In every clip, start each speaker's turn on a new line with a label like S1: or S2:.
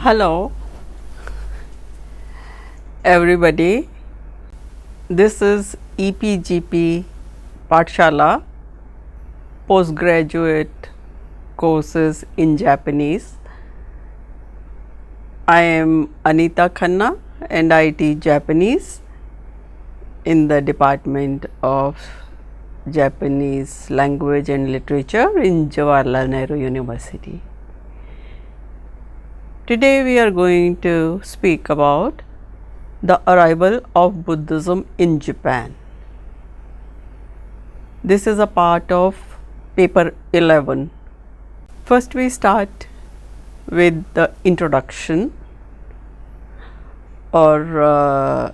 S1: Hello, everybody. This is EPGP Pathshala postgraduate courses in Japanese. I am Anita Khanna and I teach Japanese in the Department of Japanese Language and Literature in Jawaharlal Nehru University. Today we are going to speak about the arrival of Buddhism in Japan. This is a part of paper 11. First we start with the introduction, or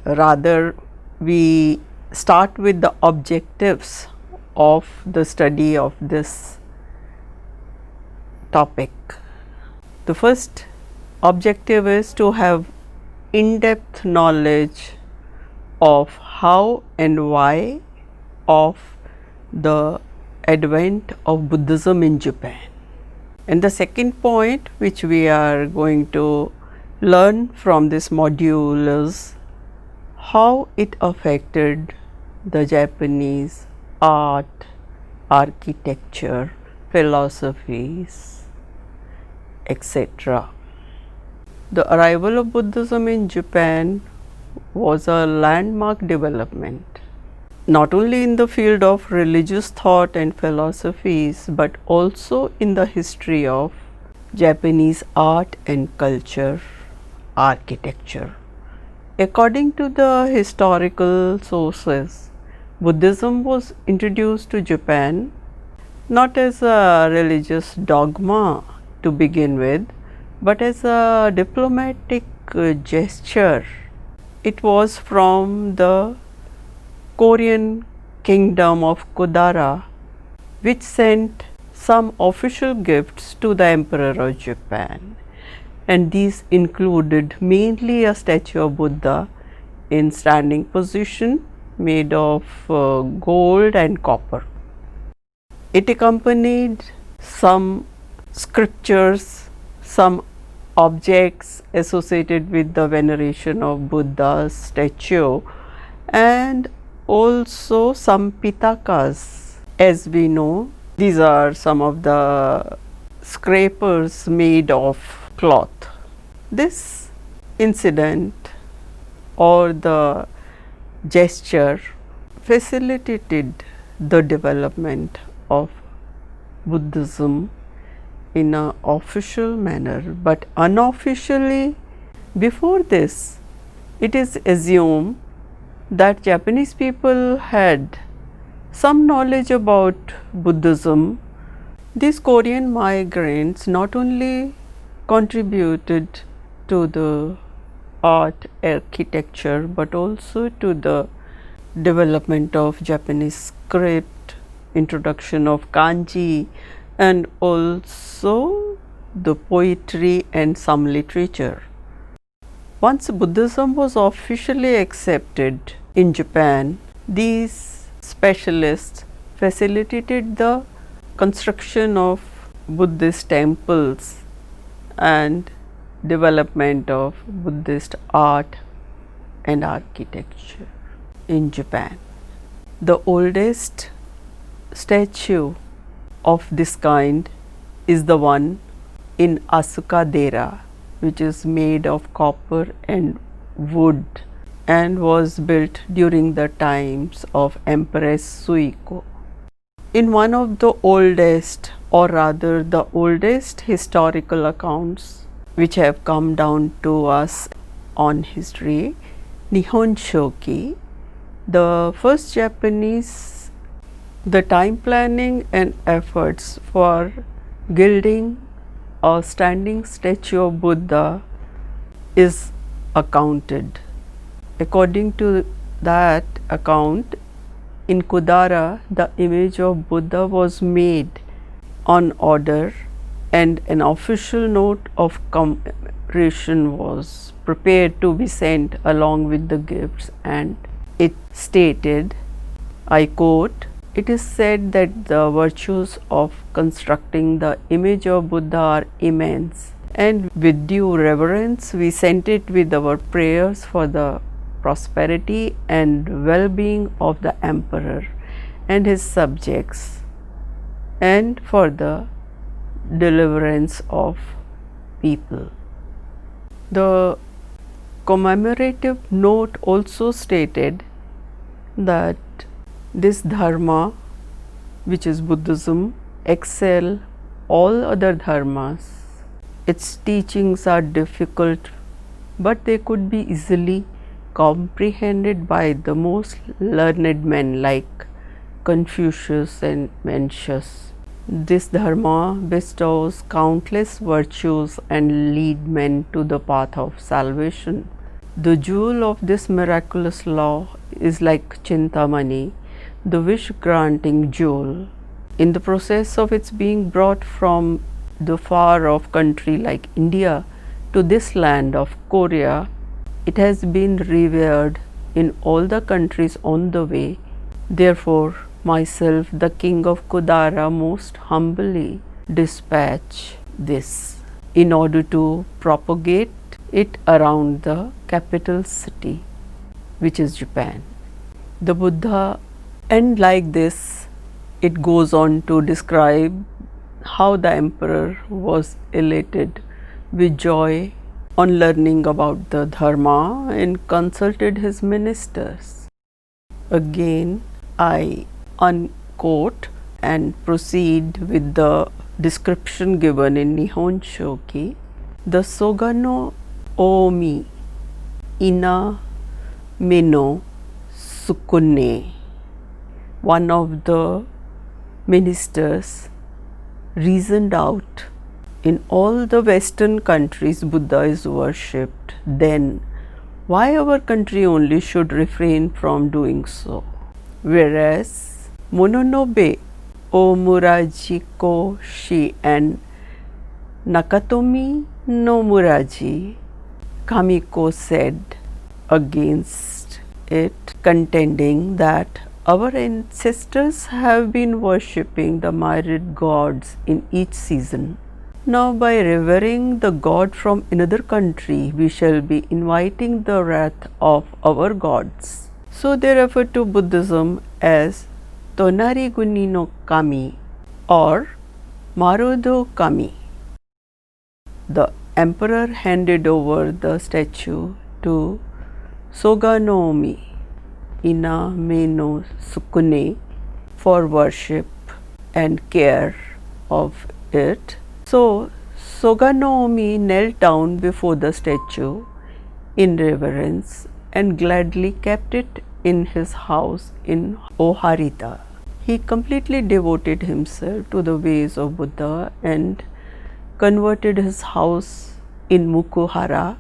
S1: rather we start with the objectives of the study of this topic. The first objective is to have in-depth knowledge of how and why of the advent of Buddhism in Japan. And the second point which we are going to learn from this module is how it affected the Japanese art, architecture, philosophies, etc. The arrival of Buddhism in Japan was a landmark development, not only in the field of religious thought and philosophies, but also in the history of Japanese art and culture, architecture. According to the historical sources, Buddhism was introduced to Japan not as a religious dogma to begin with, but as a diplomatic gesture. It was from the Korean kingdom of Kodara, which sent some official gifts to the Emperor of Japan, and these included mainly a statue of Buddha in standing position made of gold and copper. It accompanied some scriptures, some objects associated with the veneration of Buddha's statue, and also some pitakas. As we know, these are some of the scrapers made of cloth. This incident or the gesture facilitated the development of Buddhism in an official manner, but unofficially before this it is assumed that Japanese people had some knowledge about Buddhism. These Korean migrants not only contributed to the art, architecture, but also to the development of Japanese script, introduction of kanji, and also the poetry and some literature. Once Buddhism was officially accepted in Japan, these specialists facilitated the construction of Buddhist temples and development of Buddhist art and architecture in Japan. The oldest statue of this kind is the one in Asuka-dera, which is made of copper and wood and was built during the times of Empress Suiko. In one of the oldest, or rather the oldest historical accounts which have come down to us on history, Nihon Shoki, the first Japanese, the time planning and efforts for gilding a standing statue of Buddha is accounted. According to that account, in Kodara, the image of Buddha was made on order and an official note of commemoration was prepared to be sent along with the gifts, and it stated, I quote, "It is said that the virtues of constructing the image of Buddha are immense and with due reverence we sent it with our prayers for the prosperity and well-being of the emperor and his subjects, and for the deliverance of people. The commemorative note also stated that this dharma, which is Buddhism, excel all other dharmas. Its teachings are difficult, but they could be easily comprehended by the most learned men like Confucius and Mencius. This dharma bestows countless virtues and lead men to the path of salvation. The jewel of this miraculous law is like Chintamani, the wish-granting jewel. In the process of its being brought from the far-off country like India to this land of Korea, it has been revered in all the countries on the way. Therefore, myself, the king of Kudara, most humbly dispatch this in order to propagate it around the capital city, which is Japan. The Buddha, and like this, it goes on to describe how the emperor was elated with joy on learning about the dharma and consulted his ministers. Again, I unquote and proceed with the description given in Nihon Shoki. The Sogano Omi Ina Meno Sukune, one of the ministers, reasoned out, in all the Western countries Buddha is worshipped, then why our country only should refrain from doing so? Whereas Mononobe Omuraji ko shi and Nakatomi no Muraji Kamiko said against it, contending that our ancestors have been worshipping the myriad gods in each season. Now, by revering the god from another country, we shall be inviting the wrath of our gods. So they refer to Buddhism as Tonari Guni no Kami or Marudo Kami. The emperor handed over the statue to Soganomi Ina Meno Sukune for worship and care of it. So Soganomi knelt down before the statue in reverence and gladly kept it in his house in Oharita. He completely devoted himself to the ways of Buddha and converted his house in Mukuhara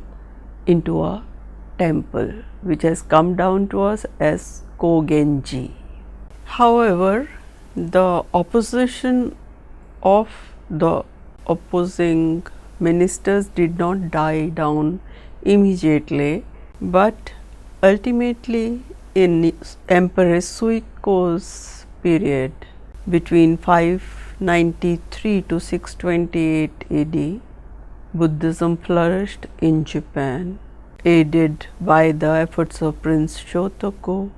S1: into a temple, which has come down to us as Kogenji. However, the opposition of the opposing ministers did not die down immediately, but ultimately in Empress Suiko's period between 593 to 628 AD, Buddhism flourished in Japan, aided by the efforts of Prince Shotoku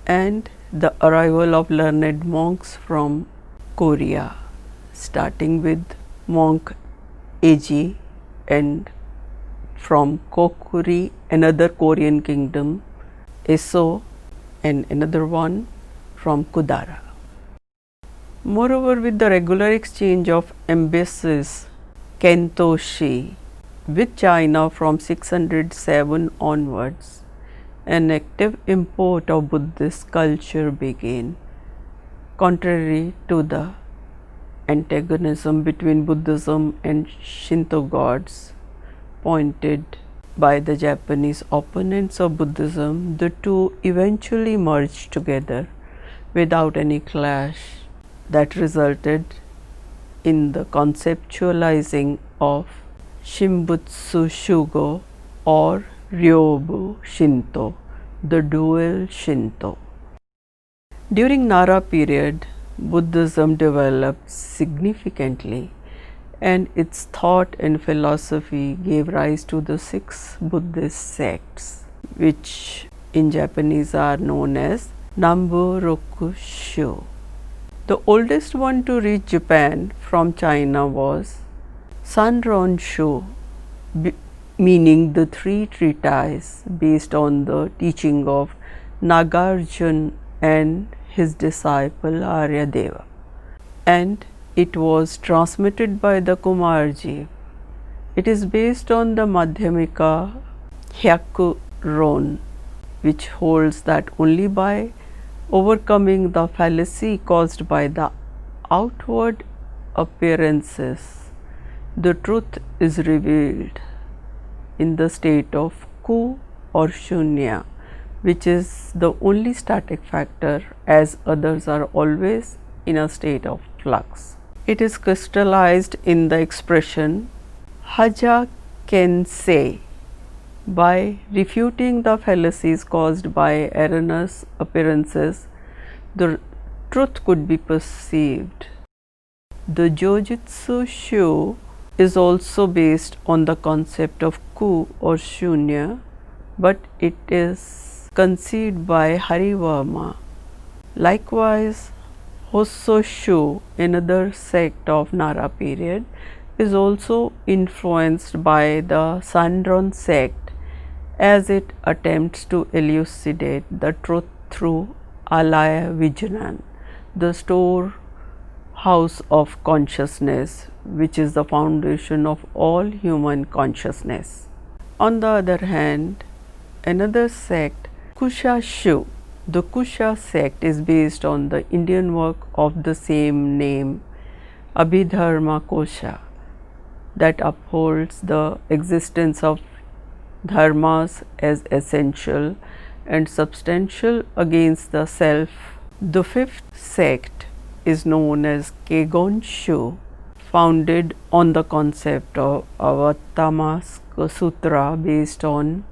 S1: and the arrival of learned monks from Korea, starting with monk Eiji, and from Kokuri, another Korean kingdom, Eso, and another one from Kudara. Moreover, with the regular exchange of embassies, Kentoshi, with China from 607 onwards, an active import of Buddhist culture began, contrary to the antagonism between Buddhism and Shinto gods pointed by the Japanese opponents of Buddhism. The two eventually merged together without any clash that resulted in the conceptualizing of Shimbutsu Shugo or Ryobu Shinto, the dual Shinto. During Nara period, Buddhism developed significantly and its thought and philosophy gave rise to the 6 Buddhist sects, which in Japanese are known as Nambu-Rokushu. The oldest one to reach Japan from China was Sanron-shu, meaning the 3 treatises based on the teaching of Nagarjuna and his disciple Aryadeva, and it was transmitted by the Kumarji. It is based on the Madhyamika Hyakuron, which holds that only by overcoming the fallacy caused by the outward appearances, the truth is revealed in the state of Ku or Shunya, which is the only static factor, as others are always in a state of flux. It is crystallized in the expression Haja Ken Sei. By refuting the fallacies caused by erroneous appearances, the truth could be perceived. The Jojutsu Shu is also based on the concept of Ku or Shunya, but it is conceived by Harivarma. Likewise, Hosso Shu, another sect of Nara period, is also influenced by the Sanron sect, as it attempts to elucidate the truth through Alaya Vijnan, the storehouse of consciousness, which is the foundation of all human consciousness. On the other hand, another sect, Kusha Shu, the Kusha sect is based on the Indian work of the same name, Abhidharma Kosha, that upholds the existence of dharmas as essential and substantial against the self. The 5th sect is known as Kegon Shu, founded on the concept of Avattama Sutra based on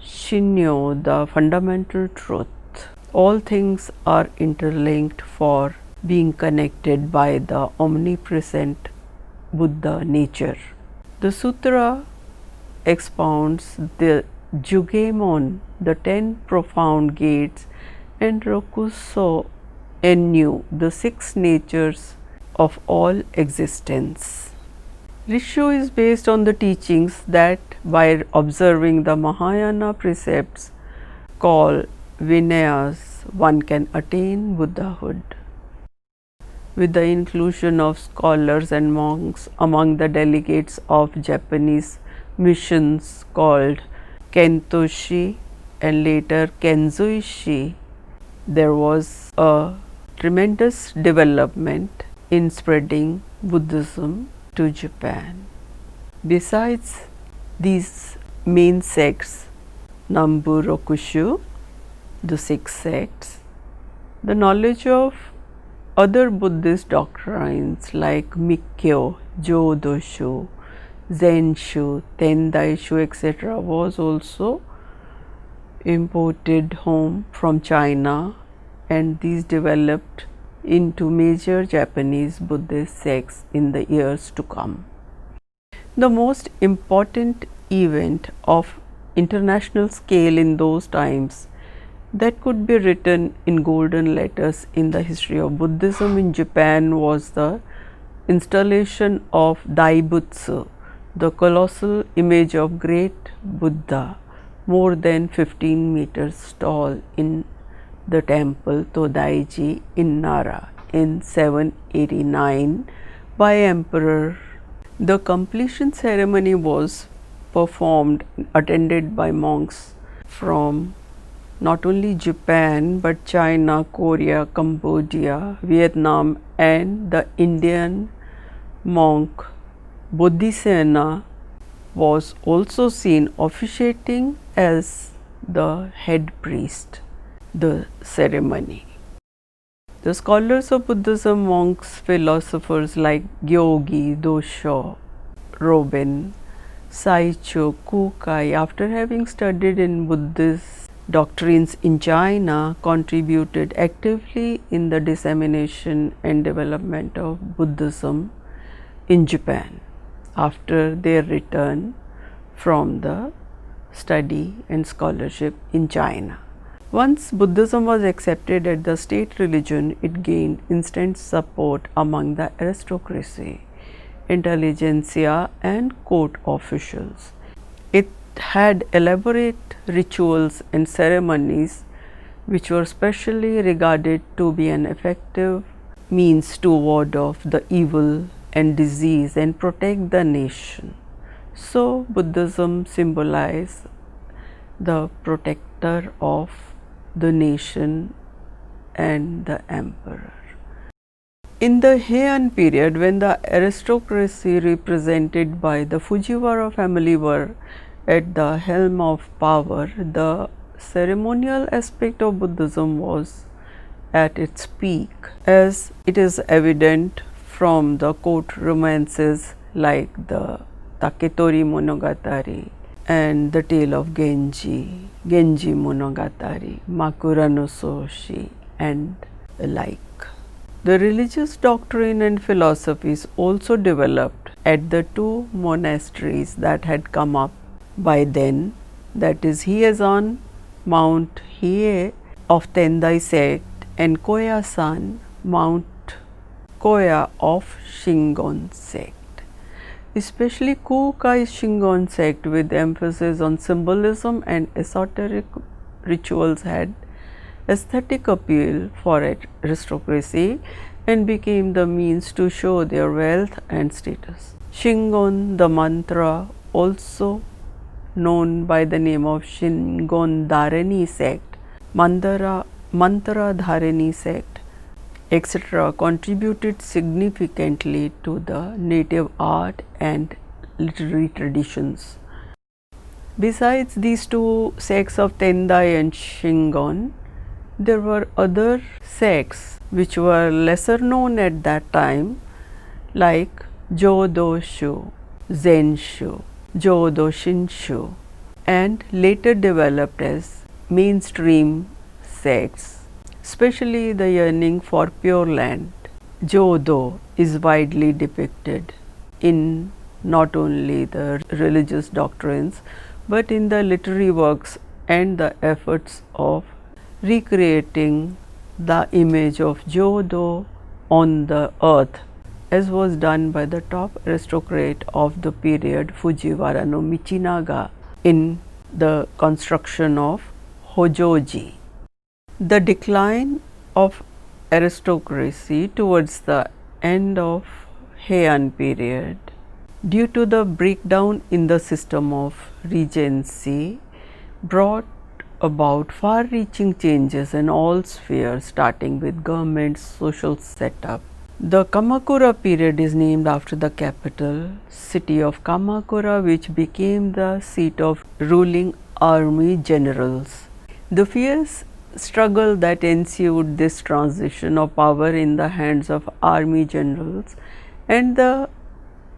S1: Shinyo, the fundamental truth. All things are interlinked for being connected by the omnipresent Buddha nature. The sutra expounds the Jugemon, the 10 profound gates, and Rokuso Enyu, the 6 natures of all existence. Rishu is based on the teachings that by observing the Mahayana precepts called Vinayas, one can attain Buddhahood. With the inclusion of scholars and monks among the delegates of Japanese missions called Kentoshi and later Kenzuishi, there was a tremendous development in spreading Buddhism to Japan. Besides these main sects, Nambu-Rokushu, the 6 sects, the knowledge of other Buddhist doctrines like Mikkyo, Jodoshu, Zenshu, Tendaishu, etc. was also imported home from China, and these developed into major Japanese Buddhist sects in the years to come. The most important event of international scale in those times that could be written in golden letters in the history of Buddhism in Japan was the installation of Daibutsu, the colossal image of great Buddha, more than 15 meters tall, in the temple Todaiji in Nara in 789 by Emperor. The completion ceremony was performed, attended by monks from not only Japan but China, Korea, Cambodia, Vietnam, and the Indian monk Bodhisena was also seen officiating as the head priest the ceremony. The scholars of Buddhism, monks, philosophers like Gyogi, Dosho, Robin, Saicho, Kukai, after having studied in Buddhist doctrines in China, contributed actively in the dissemination and development of Buddhism in Japan after their return from the study and scholarship in China. Once Buddhism was accepted as the state religion, it gained instant support among the aristocracy, intelligentsia and court officials. It had elaborate rituals and ceremonies which were specially regarded to be an effective means to ward off the evil and disease and protect the nation. So, Buddhism symbolizes the protector of the nation and the emperor. In the Heian period, when the aristocracy represented by the Fujiwara family were at the helm of power, the ceremonial aspect of Buddhism was at its peak, as it is evident from the court romances like the Taketori Monogatari and the tale of Genji Monogatari, Makura no Soshi and the like. The religious doctrine and philosophies also developed at the two monasteries that had come up by then, that is Hiezan, Mount Hiei of Tendai sect and Koya-san, Mount Koya of Shingon sect. Especially Kukai Shingon sect, with emphasis on symbolism and esoteric rituals, had aesthetic appeal for aristocracy and became the means to show their wealth and status. Shingon, the mantra, also known by the name of Shingon Dharani sect, Mantra Dharani sect, etc., contributed significantly to the native art and literary traditions. Besides these two sects of Tendai and Shingon, there were other sects which were lesser known at that time, like Jodoshu, Zenshu, Jodo Shinshu, and later developed as mainstream sects, especially the yearning for Pure Land. Jodo is widely depicted in not only the religious doctrines but in the literary works and the efforts of recreating the image of Jodo on the earth, as was done by the top aristocrat of the period, Fujiwara no Michinaga, in the construction of Hojoji. The decline of aristocracy towards the end of Heian period, due to the breakdown in the system of regency, brought about far-reaching changes in all spheres, starting with government's social setup. The Kamakura period is named after the capital city of Kamakura, which became the seat of ruling army generals. The fierce struggle that ensued this transition of power in the hands of army generals and the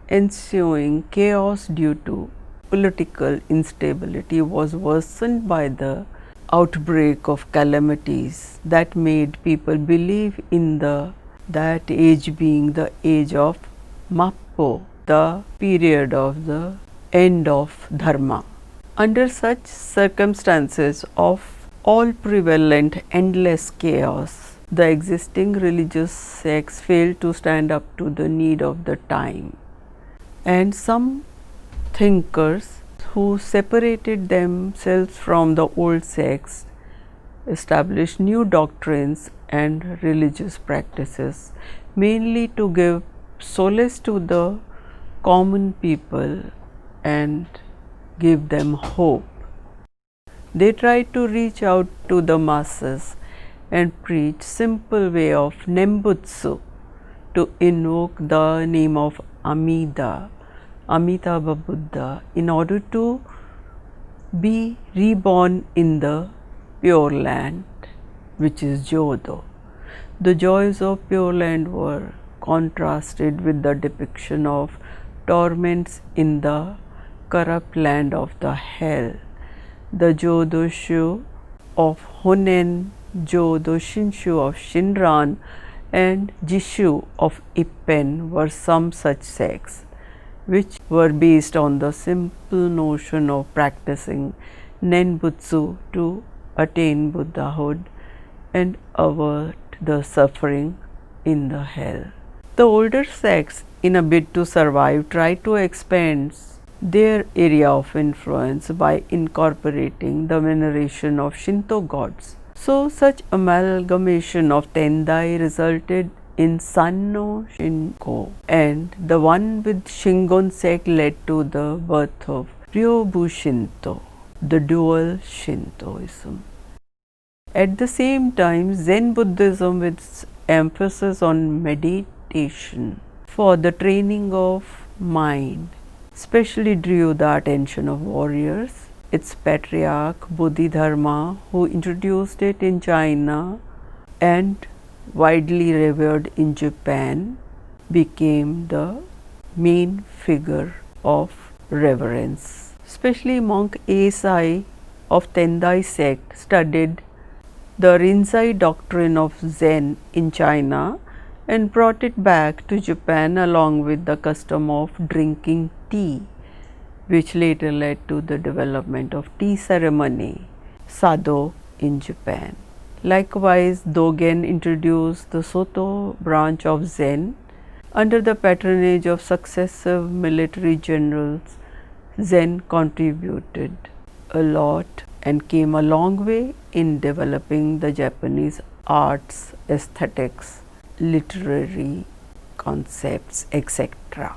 S1: ensuing chaos due to political instability was worsened by the outbreak of calamities that made people believe in that age being the age of Mappo, the period of the end of Dharma. Under such circumstances of all prevalent endless chaos, the existing religious sects failed to stand up to the need of the time, and some thinkers who separated themselves from the old sects established new doctrines and religious practices, mainly to give solace to the common people and give them hope. They tried to reach out to the masses and preach simple way of Nembutsu, to invoke the name of Amitabha Buddha, in order to be reborn in the Pure Land, which is Jodo. The joys of Pure Land were contrasted with the depiction of torments in the corrupt land of the hell. The Jodoshu of Honen, Jodo Shinshu of Shinran, and Jishu of Ippen were some such sects, which were based on the simple notion of practicing Nenbutsu to attain Buddhahood and avert the suffering in the hell. The older sects, in a bid to survive, tried to expand their area of influence by incorporating the veneration of Shinto gods. So, such amalgamation of Tendai resulted in Sanno Shinko, and the one with Shingon sect led to the birth of Ryobu Shinto, the dual Shintoism. At the same time, Zen Buddhism, with emphasis on meditation for the training of mind, especially drew the attention of warriors. Its patriarch Bodhidharma, who introduced it in China and widely revered in Japan, became the main figure of reverence. Especially monk Eisai of Tendai sect studied the Rinzai doctrine of Zen in China and brought it back to Japan along with the custom of drinking tea, which later led to the development of tea ceremony, Sado, in Japan. Likewise, Dogen introduced the Soto branch of Zen. Under the patronage of successive military generals, Zen contributed a lot and came a long way in developing the Japanese arts, aesthetics, literary concepts, etc.